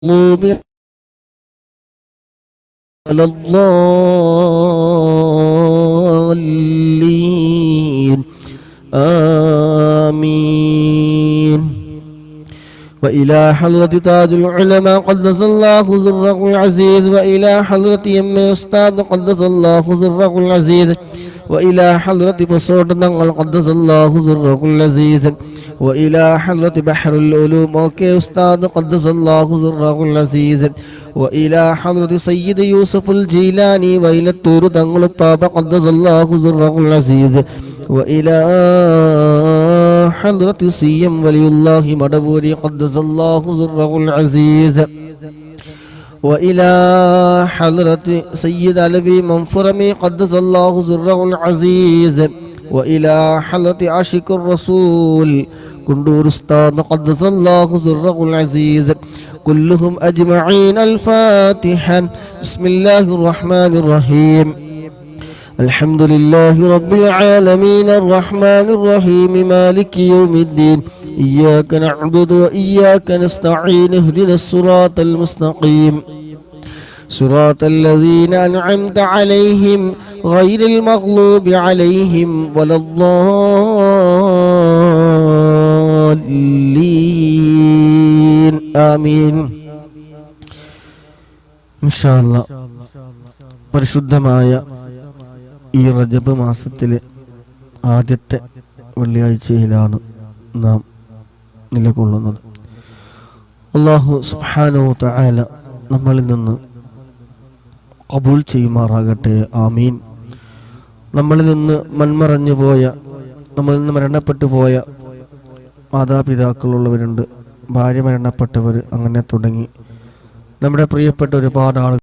المغضوب على الضالين آمين. وإلى حضرة تاج العلماء قدس الله سره العزيز، وإلى حضرة يم أستاذ قدس الله سره العزيز، وإلى حضرة بصوت نغل قدس الله سره العزيز، وإلى حضرة بحر العلوم وكي أستاذ قدس الله سره العزيز، وإلى حضرة سيد يوسف الجيلاني وإلى التور تنغل بابا قدس الله سره العزيز، وإلى حضرة سيم ولي الله مدبوري قدس الله سره العزيز، وإلى حضرة سيد علوي منفرمي قدس الله سره العزيز، وإلى حضرة عاشق الرسول كندور استاذ قدس الله سره العزيز، كلهم أجمعين. الفاتحة. بسم الله الرحمن الرحيم. الحمد لله رب العالمين الرحمن الرحيم مالك يوم الدين، إياك نعبد وإياك نستعين، اهدنا الصراط المستقيم صراط الذين أنعمت عليهم غير المغلوب عليهم ولا الضالين آمين. إن شاء الله പരിശുദ്ധമായ ഈ റജബ് മാസത്തിലെ ആദ്യത്തെ വെള്ളിയാഴ്ചയിലാണ് നാം നിലകൊള്ളുന്നത്. അല്ലാഹു സുബ്ഹാനഹു വ തആല നമ്മളിൽ നിന്ന് ഖബൂൽ ചെയ്യുമാറാകട്ടെ. ആമീൻ. നമ്മളിൽ നിന്ന് മൺമറഞ്ഞു പോയ, നമ്മളിൽ നിന്ന് മരണപ്പെട്ടു പോയ മാതാപിതാക്കളുള്ളവരുണ്ട്, ഭാര്യ മരണപ്പെട്ടവർ, അങ്ങനെ തുടങ്ങി നമ്മുടെ പ്രിയപ്പെട്ട ഒരുപാട് ആളുകൾ